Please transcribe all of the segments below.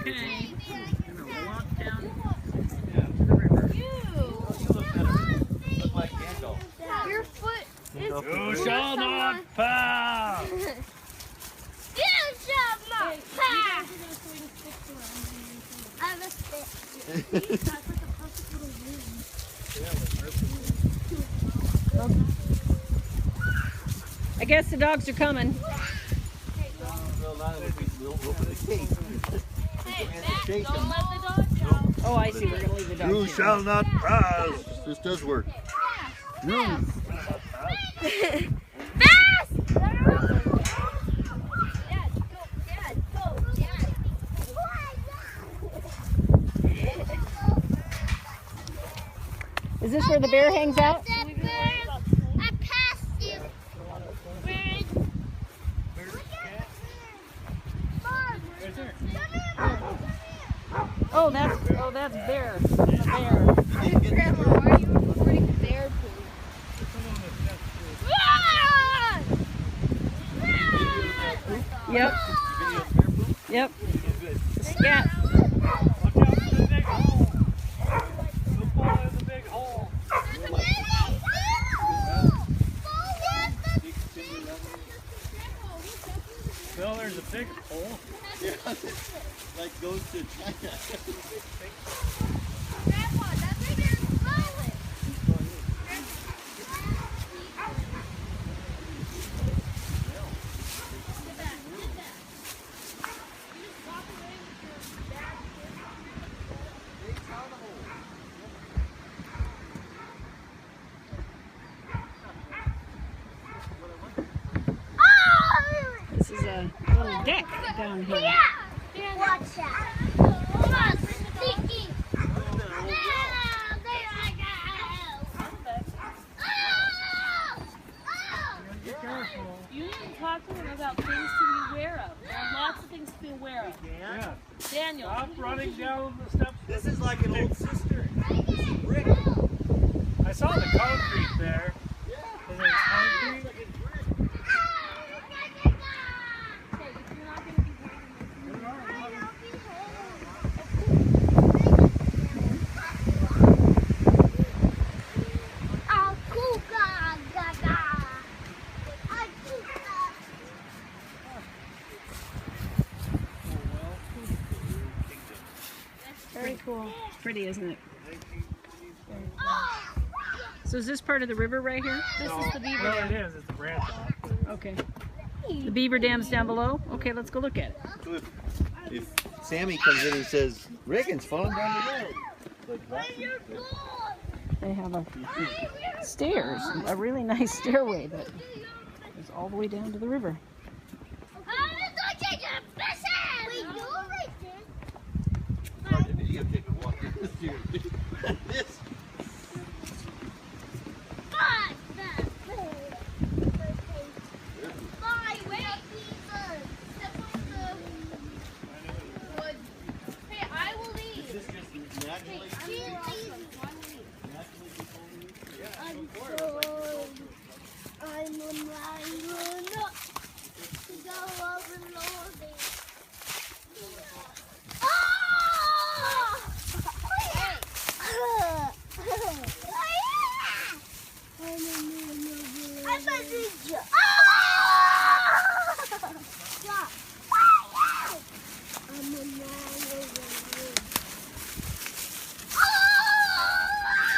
Okay. I'm gonna walk down to the river. Look like Gandalf. Your foot is. You shall not pass. You shall not pass. I'm a stick. I guess the dogs are coming. We'll open the gate. Hey, Matt, don't let the dogs out. Oh, I see. We're gonna leave the dogs. You here. shall not pass. This does work. Fast! Is this where the bear hangs out? I passed you. Oh, that's bear. That's a bear. Grandma, why are you recording bear poop? Yep. Yep. Scat. Well, there's a big hole. Yeah, like goes to China. Grandpa, that's like your wallet. This is a little deck down here. Watch out. Come on, sneaky. Be careful. You need to talk to them about things to be aware of. There are lots of things to be aware of. Yeah. Daniel. Stop running down the steps. This is like an old sister. Brick. I saw the concrete there. Is it concrete? Very cool. It's pretty, isn't it? So is this part of the river right here? This is the beaver No, dam. it is. It's a branch off. Okay. The beaver dam's down below? Okay, let's go look at it. So if Sammy comes in and says, Reagan's falling down the road. They have a stairs, a really nice stairway that goes all the way down to the river. You gotta take a walk. This. Hey, I will leave. This just naturally. I'm not go overloading. I'm a ninja.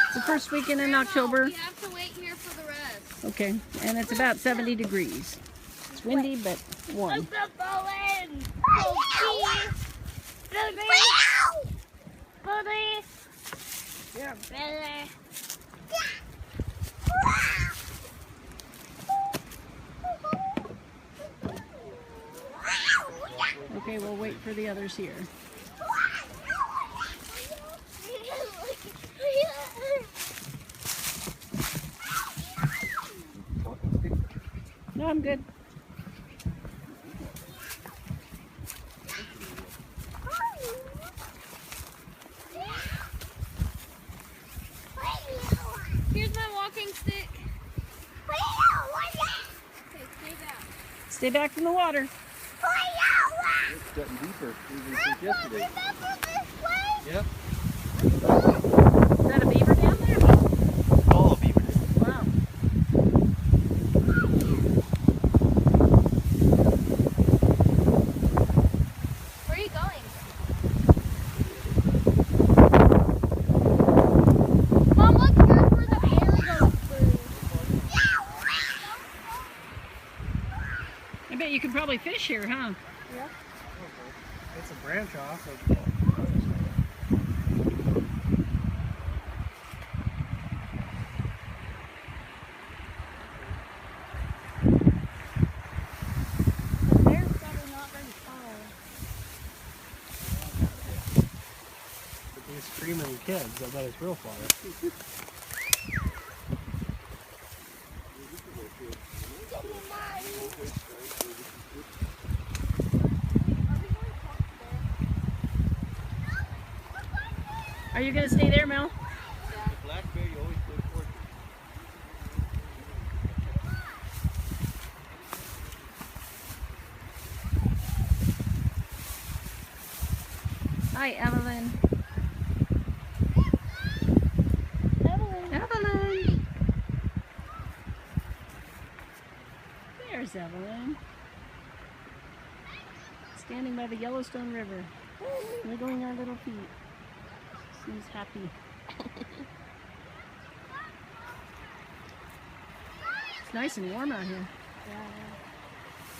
It's the first weekend in October. You have to wait here for the rest. Okay, and it's about 70 degrees. It's windy but warm. You're better. Okay, we'll wait for the others here. No, I'm good. Here's my walking stick. Okay, stay back. Stay back from the water. gotten deeper even since yesterday. Yep. Is that a beaver down there? All of beaver dam. Wow. Where are you going? Mom, look, here's where the bear goes through. I bet you could probably fish here, huh? It's a branch off. The bear's probably not very tall. But these screaming kids, I bet it's real far. Are you going to stay there, Mel? The black bear, you always go towards it. Hi, Evelyn. Evelyn. Evelyn! There's Evelyn. Standing by the Yellowstone River. Wiggling our little feet. Seems happy. It's nice and warm out here.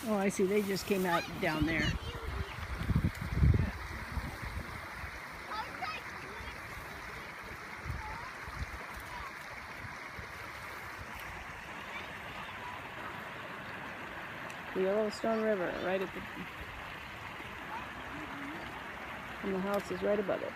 Oh, I see. They just came out down there. The Yellowstone River, right at the... And the house is right above it.